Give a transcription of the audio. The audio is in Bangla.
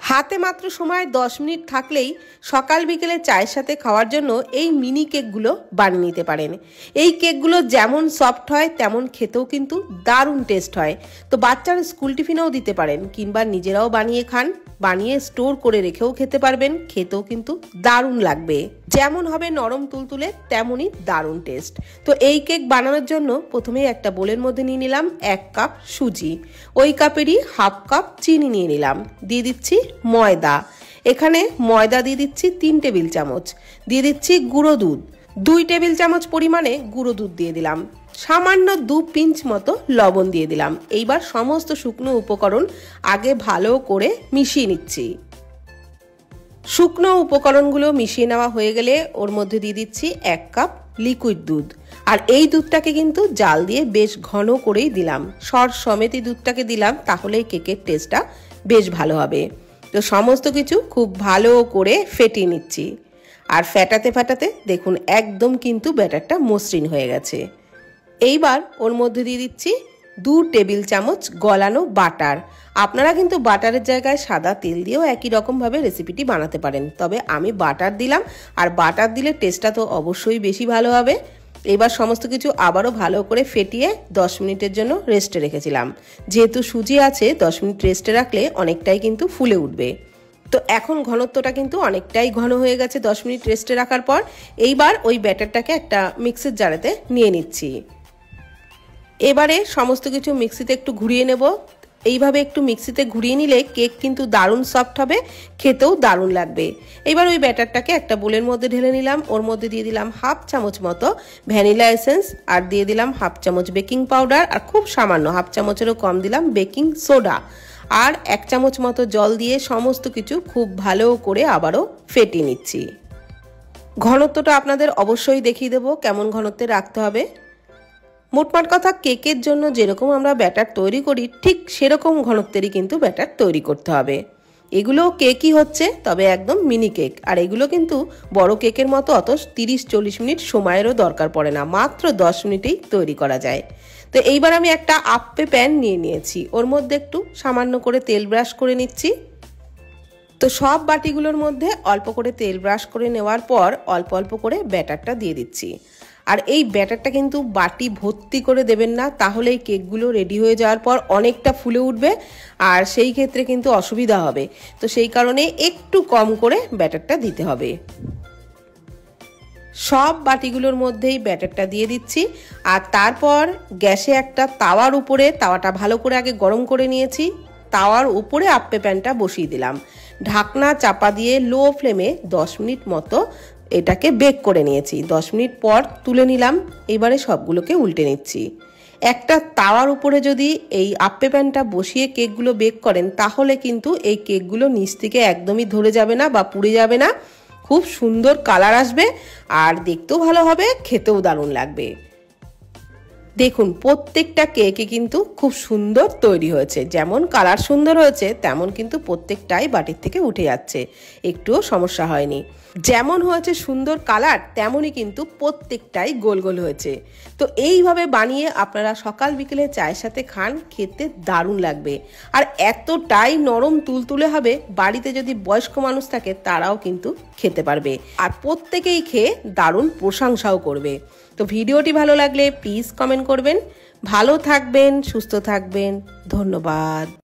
হাতে মাত্র সময় 10 মিনিট থাকলেই সকাল বিকেলে চায়ের সাথে খাওয়ার জন্য এই মিনি কেকগুলো বানিয়ে নিতে পারেন। এই কেকগুলো যেমন সফট হয় তেমন খেতেও কিন্তু দারুণ টেস্ট হয়। তো বাচ্চার স্কুল টিফিনেও দিতে পারেন কিংবা নিজেরাও বানিয়ে খান, বানিয়ে স্টোর করে রেখেও খেতে পারবেন, খেতেও কিন্তু দারুণ লাগবে। যেমন হবে নরম তুলতুলে তেমনই দারুণ টেস্ট। তো এই কেক বানানোর জন্য প্রথমেই একটা বোলের মধ্যে নিয়ে নিলাম 1 কাপ সুজি, ওই কাপেরই হাফ কাপ চিনি নিয়ে নিলাম, দিয়ে দিচ্ছি ময়দা, এখানে ময়দা দিয়ে দিচ্ছি 3 টেবিল চামচ, দিয়ে দিচ্ছি গুঁড়ো দুধ 2 টেবিল চামচ পরিমাণে গুঁড়ো দুধ দিয়ে দিলাম, সামান্য 2 পিঞ্চ মতো লবণ দিয়ে দিলাম। এইবার সমস্ত শুকনো উপকরণ আগে ভালো করে মিশিয়ে নিচ্ছি। শুকনো উপকরণগুলো মিশিয়ে নেওয়া হয়ে গেলে ওর মধ্যে দিয়ে দিচ্ছি 1 কাপ লিকুইড দুধ, আর এই দুধটাকে কিন্তু জাল দিয়ে বেশ ঘন করেই দিলাম, সর সমেতই দুধটাকে দিলাম, তাহলে কেকের টেস্টটা বেশ ভালো হবে। তো সমস্ত কিছু খুব ভালো করে ফেটিয়ে নিচ্ছি, আর ফেটাতে ফেটাতে দেখুন একদম কিন্তু ব্যাটারটা মসৃণ হয়ে গেছে। এইবার ওর মধ্যে দিয়ে দিচ্ছি 2 টেবিল চামচ গলানো বাটার। আপনারা কিন্তু বাটারের জায়গায় সাদা তেল দিয়েও একই রকমভাবে রেসিপিটি বানাতে পারেন, তবে আমি বাটার দিলাম, আর বাটার দিলে টেস্টটা তো অবশ্যই বেশি ভালো হবে। এবার সমস্ত কিছু আবারও ভালো করে ফেটিয়ে 10 মিনিটের জন্য রেস্টে রেখেছিলাম। যেহেতু সুজি আছে 10 মিনিট রেস্টে রাখলে অনেকটাই কিন্তু ফুলে উঠবে। তো এখন ঘনত্বটা কিন্তু অনেকটাই ঘন হয়ে গেছে 10 মিনিট রেস্টে রাখার পর। এইবার ওই ব্যাটারটাকে একটা মিক্সির জারেতে নিয়ে নিচ্ছি। এবারে সমস্ত কিছু মিক্সিতে একটু ঘুরিয়ে নেব। এইভাবে একটু মিক্সিতে ঘুরিয়ে নিলে কেক কিন্তু দারুণ সফট হবে, খেতেও দারুণ লাগবে। এবার ওই ব্যাটারটাকে একটা বোলের মধ্যে ঢেলে নিলাম, ওর মধ্যে দিয়ে দিলাম হাফ চামচ মতো ভ্যানিলা এসেন্স, আর দিয়ে দিলাম হাফ চামচ বেকিং পাউডার, আর খুব সামান্য হাফ চামচেরও কম দিলাম বেকিং সোডা, আর 1 চামচ মতো জল দিয়ে সমস্ত কিছু খুব ভালো করে আবারও ফেটিয়ে নিচ্ছি। ঘনত্বটা আপনাদের অবশ্যই দেখিয়ে দেবো কেমন ঘনত্বে রাখতে হবে। মোটমাট কথা, কেকের জন্য যেরকম আমরা ব্যাটার তৈরি করি ঠিক সেরকম ঘনত্বেরই কিন্তু ব্যাটার তৈরি করতে হবে। এগুলো কেকই হচ্ছে, তবে একদম মিনি কেক, আর এগুলো কিন্তু বড় কেকের মতো অত 30-40 মিনিট সময়েরও দরকার পড়ে না, মাত্র 10 মিনিটেই তৈরি করা যায়। তো এইবার আমি একটা আপ্পে প্যান নিয়ে নিয়েছি, ওর মধ্যে একটু সামান্য করে তেল ব্রাশ করে নিচ্ছি। তো সব বাটিগুলোর মধ্যে অল্প করে তেল ব্রাশ করে নেওয়ার পর অল্প অল্প করে ব্যাটারটা দিয়ে দিচ্ছি। আর এই ব্যাটারটা কিন্তু বাটি ভর্তি করে দেবেন না, তাহলে এই কেকগুলো রেডি হয়ে যাওয়ার পর অনেকটা ফুলে উঠবে, আর সেই ক্ষেত্রে কিন্তু অসুবিধা হবে। তো সেই কারণে একটু কম করে ব্যাটারটা দিতে হবে। সব বাটিগুলোর মধ্যেই ব্যাটারটা দিয়ে দিচ্ছি, আর তারপর গ্যাসে একটা তাওয়ার উপরে, তাওয়াটা ভালো করে আগে গরম করে নিয়েছি, তাওয়ার উপরে আপ্পে প্যানটা বসিয়ে দিলাম, ঢাকনা চাপা দিয়ে লো ফ্লেমে 10 মিনিট মতো এটাকে বেক করে নিয়েছি। 10 মিনিট পর তুলে নিলাম। এবারে সবগুলোকে উল্টে নিচ্ছি। একটা তাওয়ার উপরে যদি এই আপ্পে প্যানটা বসিয়ে কেকগুলো বেক করেন, তাহলে কিন্তু এই কেকগুলো নিচ থেকে একদমই ধরে যাবে না বা পুড়ে যাবে না, খুব সুন্দর কালার আসবে, আর দেখতেও ভালো হবে, খেতেও দারুণ লাগবে। দেখুন প্রত্যেকটা কেকই কিন্তু খুব সুন্দর তৈরি হয়েছে, যেমন কালার সুন্দর হয়েছে তেমন কিন্তু প্রত্যেকটাই বাটির থেকে উঠে যাচ্ছে, একটুও সমস্যা হয়নি। যেমন হয়েছে সুন্দর কালার তেমনই কিন্তু প্রত্যেকটাই গোল গোল হয়েছে। তো এইভাবে বানিয়ে আপনারা সকাল বিকেলে চায়ের সাথে খান, খেতে দারুণ লাগবে, আর এতটাই নরম তুলতুলে হবে, বাড়িতে যদি বয়স্ক মানুষ থাকে তারাও কিন্তু খেতে পারবে, আর প্রত্যেকেই খেয়ে দারুণ প্রশংসাও করবে। তো ভিডিওটি ভালো লাগলে প্লিজ কমেন্ট করবেন। ভালো থাকবেন, সুস্থ থাকবেন, ধন্যবাদ।